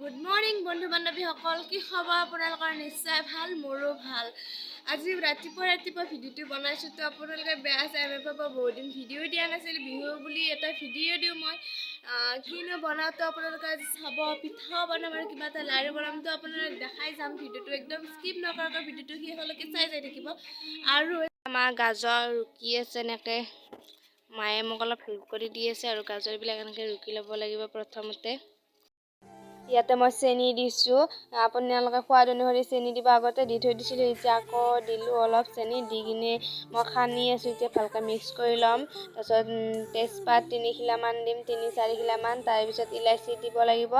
Good morning বন্ধু বান্ধৱীসকল, কি খবৰ আপোনালোকৰ? নিশ্চয় ভাল, মোৰো ভাল। আজি ৰাতিপুৱা ভিডিঅ'টো বনাইছোঁ, তো আপোনালোকে বেয়া চাই নাপাব। বহুত দিন ভিডিঅ' দিয়া নাছিল, বিহু বুলি এটা ভিডিঅ' দিওঁ মই। কিনো বনাওঁতো আপোনালোকে আজি চাব। পিঠাও বনাম আৰু কিবা এটা লাড়ু বনাম, তো আপোনালোকে দেখাই যাম। ভিডিঅ'টো একদম স্কিপ নকৰাকৈ ভিডিঅ'টো শেষলৈকে চাই যাই থাকিব। আৰু আমাৰ গাজৰ ৰুকি আছে, এনেকৈ মায়ে মোক অলপ হেল্প কৰি দি আছে। আৰু গাজৰবিলাক এনেকৈ ৰুকি ল'ব লাগিব প্ৰথমতে। ইয়াতে মই চেনি দিছোঁ, আপোনালোকে সোৱাদ অনুসৰি চেনি দিব। আগতে দি থৈ দিছিলোঁ, এতিয়া আকৌ দিলোঁ অলপ চেনি দি কিনে মই সানি আছোঁ। এতিয়া ভালকৈ মিক্স কৰি ল'ম। তাৰপিছত তেজপাত 3 খিলামান দিম, 3-4 খিলামান। তাৰপিছত ইলাচি দিব লাগিব।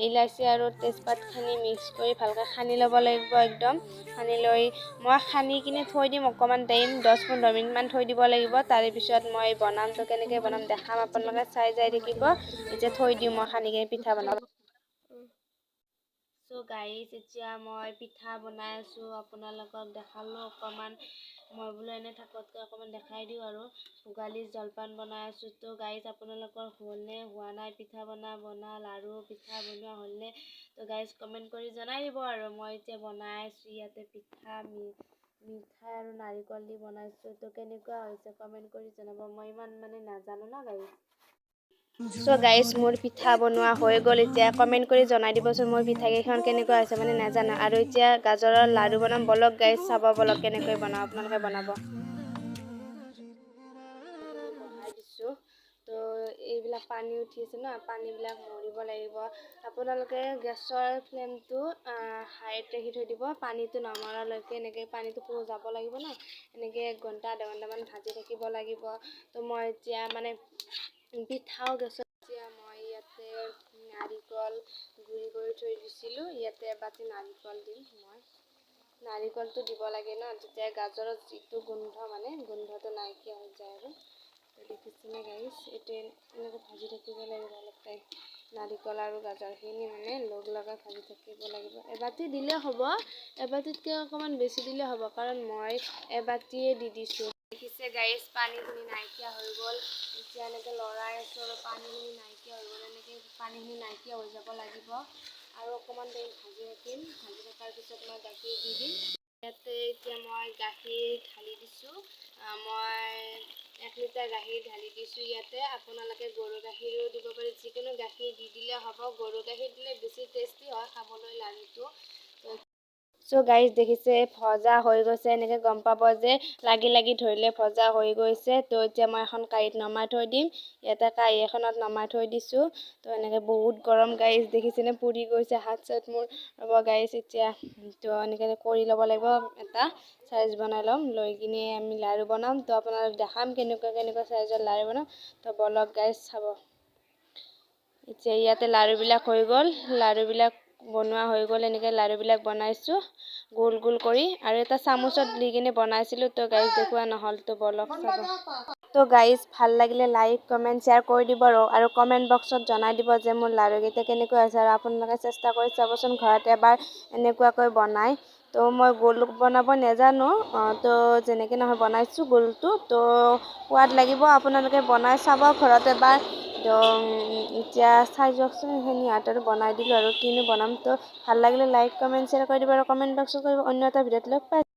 ইলাচি আৰু তেজপাতখিনি মিক্স কৰি ভালকৈ সানি ল'ব লাগিব। একদম সানি লৈ মই সানি কিনে থৈ দিম অকণমান টাইম, 10-15 মিনিটমান থৈ দিব লাগিব। তাৰেপিছত মই বনাম, তো কেনেকৈ বনাম দেখাম, আপোনালোকে চাই যাই থাকিব। এতিয়া থৈ দিওঁ মই সানি কিনে পিঠা বনাম। চ' গাইজ, এতিয়া মই পিঠা বনাই আছোঁ, আপোনালোকক দেখালোঁ অকণমান। মই বোলো এনে থাকতকৈ অকণমান দেখাই দিওঁ। আৰু ভোগালী জলপান বনাই আছোঁ। তো গাইজ, আপোনালোকৰ হ'লনে হোৱা নাই পিঠা বনা লাড়ু পিঠা বনোৱা হ'লনে? তো গাইজ কমেণ্ট কৰি জনাই দিব। আৰু মই এতিয়া বনাই আছোঁ ইয়াতে পিঠা, মিঠাই আৰু নাৰিকল দি বনাইছোঁ। তো কেনেকুৱা হৈছে কমেণ্ট কৰি জনাব। মই ইমান নাজানো না গাইজ। চ' গাইজ, মোৰ পিঠা বনোৱা হৈ গ'ল। এতিয়া কমেণ্ট কৰি জনাই দিবচোন মোৰ পিঠাকেইখন কেনেকুৱা হৈছে, নাজানো। আৰু এতিয়া গাজৰৰ লাড়ু বনাম, বলক গাইজ চাব, বলক কেনেকৈ বনাওঁ, আপোনালোকে বনাব। বহাই দিছোঁ, তো এইবিলাক পানী উঠি আছে ন, পানীবিলাক মৰিব লাগিব। আপোনালোকে গেছৰ ফ্লেমটো হাইত ৰাখি থৈ দিব। পানীটো নমৰালৈকে এনেকৈ পানীটো যাব লাগিব ন, এনেকৈ 1 ঘণ্টা আধা ঘণ্টামান ভাজি থাকিব লাগিব। তো মই এতিয়া পিঠাও গেছত, এতিয়া মই ইয়াতে নাৰিকল গুড়ি কৰি থৈ দিছিলোঁ। ইয়াতে এবাটি নাৰিকল দিম মই। নাৰিকলটো দিব লাগে ন, তেতিয়া গাজৰৰ যিটো গোন্ধটো নাইকিয়া হৈ যায়। আৰু দেখিছেনে গাইজ, এইটো এনেকৈ ভাজি থাকিব লাগিব অলপ টাইম। নাৰিকল আৰু গাজৰখিনি লগ লগাই ভাজি থাকিব লাগিব। এবাটি দিলে হ'ব, এবাটিতকৈ অকণমান বেছি দিলে হ'ব, কাৰণ মই এবাটিয়ে দি দিছোঁ। দেখিছে গাইজ, পানীখিনি নাইকিয়া হৈ গ'ল। এতিয়া এনেকৈ লৰাই আছোঁ, আৰু পানীখিনি নাইকিয়া হৈ গ'ল। এনেকৈ পানীখিনি নাইকিয়া হৈ যাব লাগিব। আৰু অকণমান টাইম ভাজি থাকিম। ভাজি থকাৰ পিছত মই গাখীৰ দি দিম। ইয়াতে এতিয়া মই গাখীৰ ঢালি দিছোঁ। মই 1 লিটাৰ গাখীৰ ঢালি দিছোঁ ইয়াতে। আপোনালোকে গৰু গাখীৰো দিব পাৰে, যিকোনো গাখীৰ দি দিলে হ'ব। গৰু গাখীৰ দিলে বেছি টেষ্টি হয় খাবলৈ লাড়ুটো। চ' গাইজ, দেখিছে ভজা হৈ গৈছে, এনেকৈ গম পাব যে লাগি ধৰিলে ভজা হৈ গৈছে। তো এতিয়া মই এখন কাঁহীত নমাই থৈ দিম। ইয়াতে কাঁহী এখনত নমাই থৈ দিছোঁ। তো এনেকৈ বহুত গৰম গাইজ, দেখিছেনে পুৰি গৈছে হাত চাত মোৰ। ৰ'ব গাইজ, এতিয়া তো এনেকৈ কৰি ল'ব লাগিব। এটা চাইজ বনাই ল'ম, লৈ কিনে আমি লাড়ু বনাম। তো আপোনালোক দেখাম কেনেকুৱা চাইজৰ লাড়ু বনাম। তো বলক গাইজ চাব। এতিয়া ইয়াতে লাড়ুবিলাক হৈ গ'ল, লাড়ুবিলাক বনোৱা হৈ গ'ল। এনেকৈ লাড়ুবিলাক বনাইছোঁ গোল গোল কৰি, আৰু এটা চামুচত দি কিনে বনাইছিলোঁ। তো গাইজ দেখুওৱা নহ'ল, তো বলক চাব। তো গাইজ, ভাল লাগিলে লাইক কমেণ্ট শ্বেয়াৰ কৰি দিব। আৰু কমেণ্ট বক্সত জনাই দিব যে মোৰ লাড়ুকেইটা কেনেকুৱা হৈছে। আৰু আপোনালোকে চেষ্টা কৰি চাবচোন ঘৰত এবাৰ এনেকুৱাকৈ বনাই। তো মই গোল বনাব নাজানো, তো যেনেকৈ নহয় বনাইছোঁ গোলটো। তো সোৱাদ লাগিব, আপোনালোকে বনাই চাব ঘৰত এবাৰ। তো এতিয়া চাই যাওকচোন, সেইখিনি হাতত বনাই দিলোঁ। আৰু কিনো বনাম। তো ভাল লাগিলে লাইক কমেণ্ট শ্বেয়াৰ কৰি দিব, আৰু কমেণ্ট বক্সত কৰিব। অন্য এটা ভিডিঅ'ত লগ পাই।